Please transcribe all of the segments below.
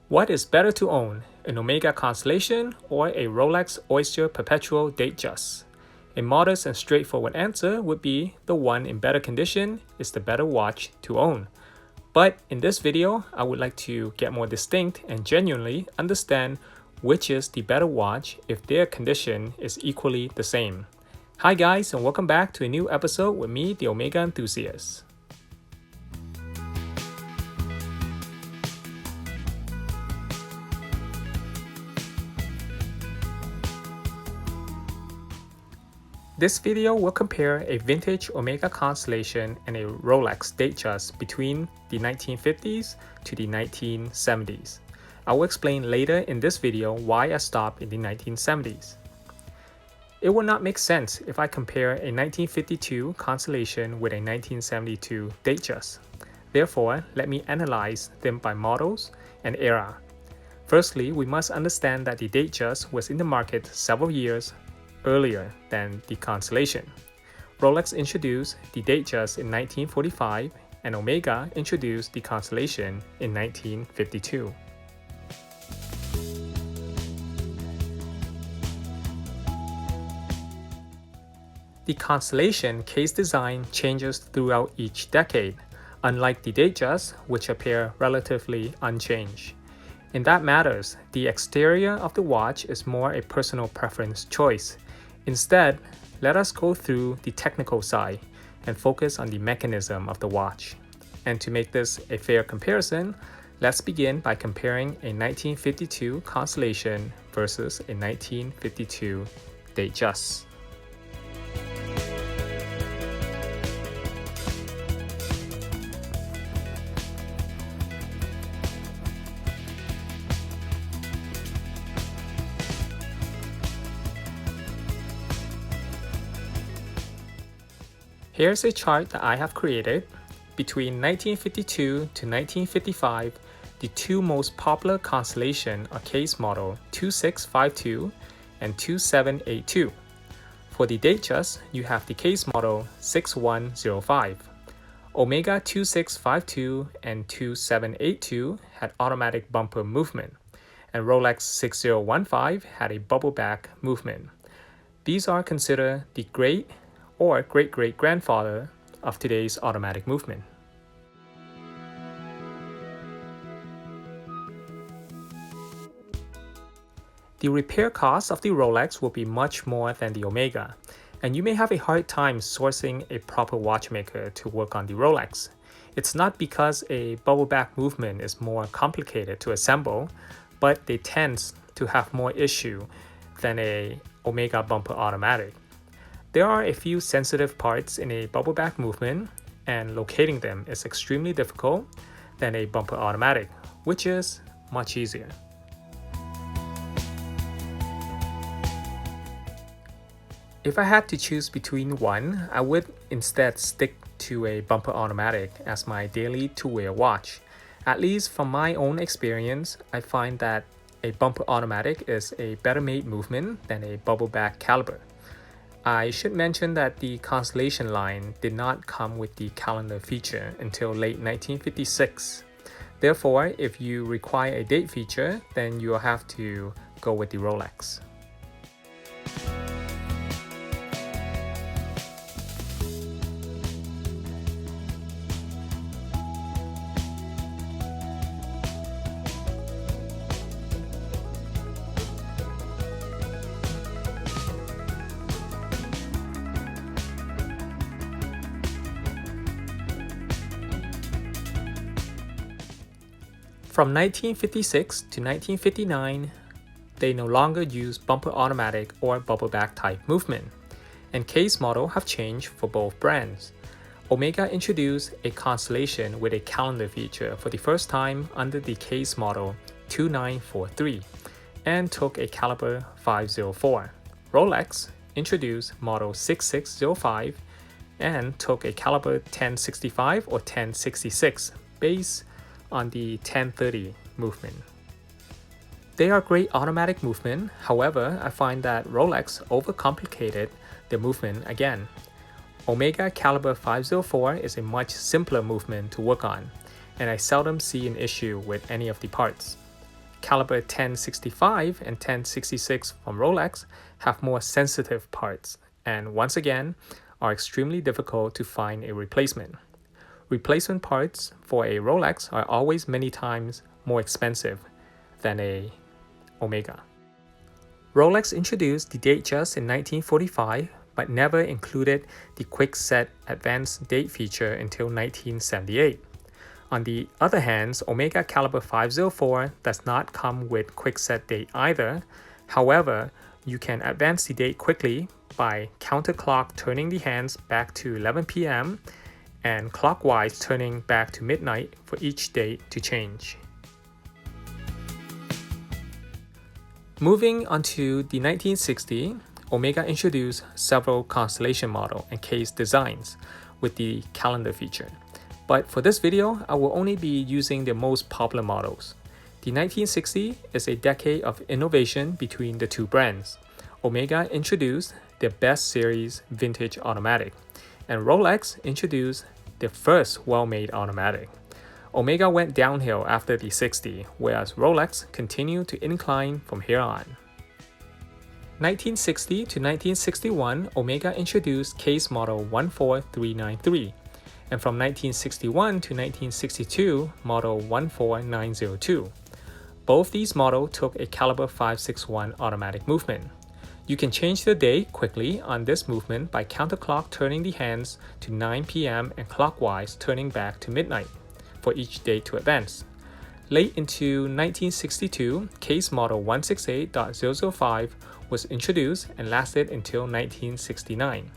What is better to own, an Omega Constellation or a Rolex Oyster Perpetual Datejust? A modest and straightforward answer would be the one in better condition is the better watch to own. But in this video, I would like to get more distinct and genuinely understand which is the better watch if their condition is equally the same. Hi guys, and welcome back to a new episode with me, the Omega Enthusiast. This video will compare a vintage Omega Constellation and a Rolex DateJust between the 1950s to the 1970s. I will explain later in this video why I stopped in the 1970s. It will not make sense if I compare a 1952 Constellation with a 1972 DateJust. Therefore, let me analyze them by models and era. Firstly, we must understand that the DateJust was in the market several years earlier than the Constellation. Rolex introduced the DateJust in 1945 and Omega introduced the Constellation in 1952. The Constellation case design changes throughout each decade, unlike the DateJust, which appear relatively unchanged. In that matters, the exterior of the watch is more a personal preference choice. Instead, let us go through the technical side and focus on the mechanism of the watch. And to make this a fair comparison, let's begin by comparing a 1952 Constellation versus a 1952 DateJust. Here's a chart that I have created. Between 1952 to 1955, the two most popular Constellation are case model 2652 and 2782. For the DateJust, you have the case model 6105. Omega 2652 and 2782 had automatic bumper movement, and Rolex 6015 had a bubble back movement. These are considered the great or great-great-grandfather of today's automatic movement. The repair cost of the Rolex will be much more than the Omega, and you may have a hard time sourcing a proper watchmaker to work on the Rolex. It's not because a bubble back movement is more complicated to assemble, but they tend to have more issue than a Omega bumper automatic. There are a few sensitive parts in a bubble back movement, and locating them is extremely difficult than a bumper automatic, which is much easier. If I had to choose between one, I would instead stick to a bumper automatic as my daily to-wear watch. At least from my own experience, I find that a bumper automatic is a better made movement than a bubble back caliber. I should mention that the Constellation line did not come with the calendar feature until late 1956. Therefore, if you require a date feature, then you'll have to go with the Rolex. From 1956 to 1959, they no longer use bumper automatic or bubble back type movement, and case model have changed for both brands. Omega introduced a Constellation with a calendar feature for the first time under the case model 2943 and took a caliber 504. Rolex introduced model 6605 and took a caliber 1065 or 1066 based on the 1030 movement. They are great automatic movement, however, I find that Rolex overcomplicated the movement again. Omega Caliber 504 is a much simpler movement to work on, and I seldom see an issue with any of the parts. caliber 1065 and 1066 from Rolex have more sensitive parts and once again are extremely difficult to find a replacement. Replacement parts for a Rolex are always many times more expensive than a Omega. Rolex introduced the DateJust in 1945 but never included the Quick Set Advanced Date feature until 1978. On the other hand, Omega Caliber 504 does not come with Quick Set Date either. However, you can advance the date quickly by counterclock turning the hands back to 11 p.m. and clockwise turning back to midnight for each date to change. Moving on to the 1960, Omega introduced several Constellation model and case designs with the calendar feature. But for this video, I will only be using the most popular models. The 1960 is a decade of innovation between the two brands. Omega introduced their best series vintage automatic, and Rolex introduced their first well-made automatic. Omega went downhill after the 60, whereas Rolex continued to incline from here on. 1960 to 1961, Omega introduced case model 14393, and from 1961 to 1962, model 14902. Both these models took a caliber 561 automatic movement. You can change the date quickly on this movement by counterclock turning the hands to 9 p.m. and clockwise turning back to midnight for each date to advance. Late into 1962, case model 168.005 was introduced and lasted until 1969.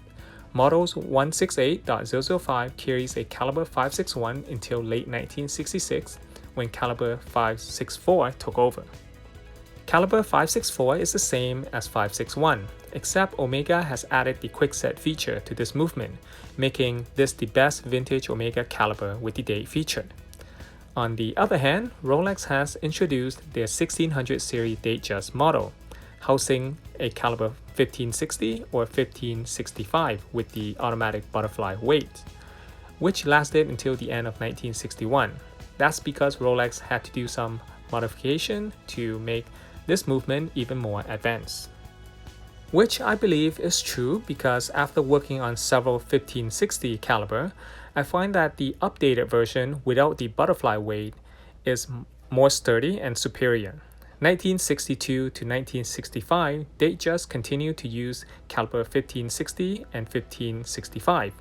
Models 168.005 carries a caliber 561 until late 1966 when caliber 564 took over. Caliber 564 is the same as 561, except Omega has added the Quick Set feature to this movement, making this the best vintage Omega caliber with the date feature. On the other hand, Rolex has introduced their 1600 series DateJust model, housing a caliber 1560 or 1565 with the automatic butterfly weight, which lasted until the end of 1961. That's because Rolex had to do some modification to make this movement even more advanced. Which I believe is true because after working on several 1560 caliber, I find that the updated version without the butterfly weight is more sturdy and superior. 1962 to 1965, DateJust continued to use caliber 1560 and 1565.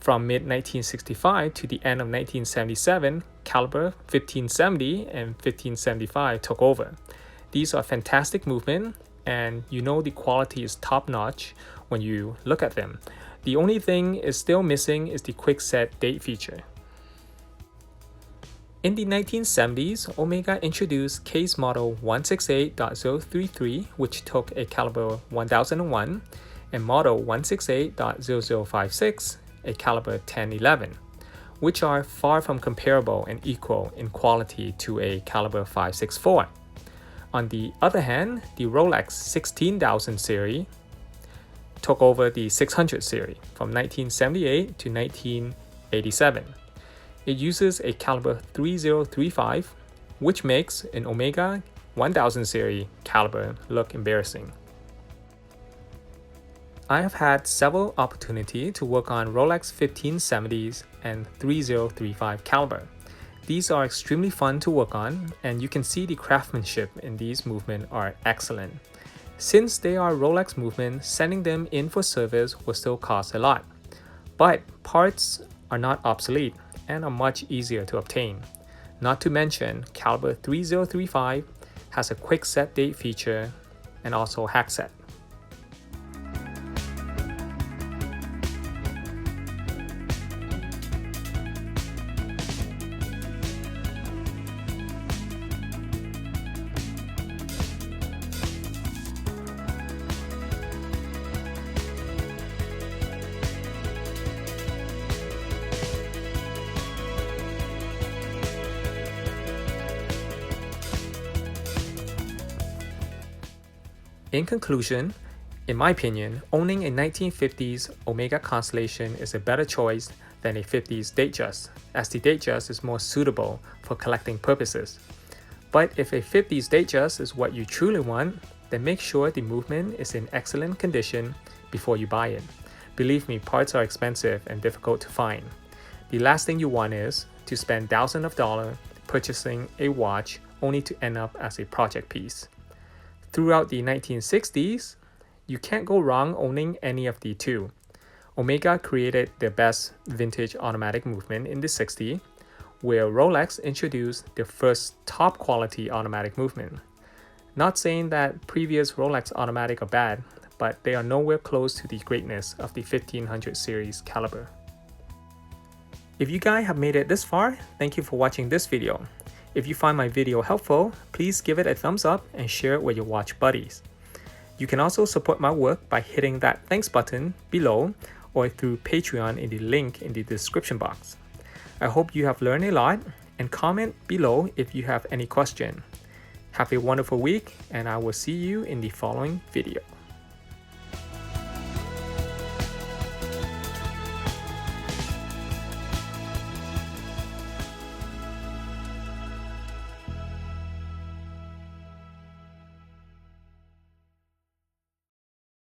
From mid-1965 to the end of 1977, caliber 1570 and 1575 took over. These are fantastic movements, and you know the quality is top-notch when you look at them. The only thing is still missing is the Quick Set Date feature. In the 1970s, Omega introduced case model 168.033, which took a caliber 1001, and model 168.0056, a caliber 1011, which are far from comparable and equal in quality to a caliber 564. On the other hand, the Rolex 16000 series took over the 600 series from 1978 to 1987. It uses a caliber 3035, which makes an Omega 1000 series caliber look embarrassing. I have had several opportunities to work on Rolex 1570s and 3035 caliber. These are extremely fun to work on, and you can see the craftsmanship in these movements are excellent. Since they are Rolex movements, sending them in for service will still cost a lot. But parts are not obsolete and are much easier to obtain. Not to mention, caliber 3035 has a quick set date feature and also hack set. In conclusion, in my opinion, owning a 1950s Omega Constellation is a better choice than a 50s DateJust, as the DateJust is more suitable for collecting purposes. But if a 50s Datejust is what you truly want, then make sure the movement is in excellent condition before you buy it. Believe me, parts are expensive and difficult to find. The last thing you want is to spend thousands of dollars purchasing a watch only to end up as a project piece. Throughout the 1960s, you can't go wrong owning any of the two. Omega created their best vintage automatic movement in the 60s, where Rolex introduced their first top quality automatic movement. Not saying that previous Rolex automatic are bad, but they are nowhere close to the greatness of the 1500 series caliber. If you guys have made it this far, thank you for watching this video. If you find my video helpful, please give it a thumbs up and share it with your watch buddies. You can also support my work by hitting that thanks button below or through Patreon in the link in the description box. I hope you have learned a lot, and comment below if you have any question. Have a wonderful week, and I will see you in the following video.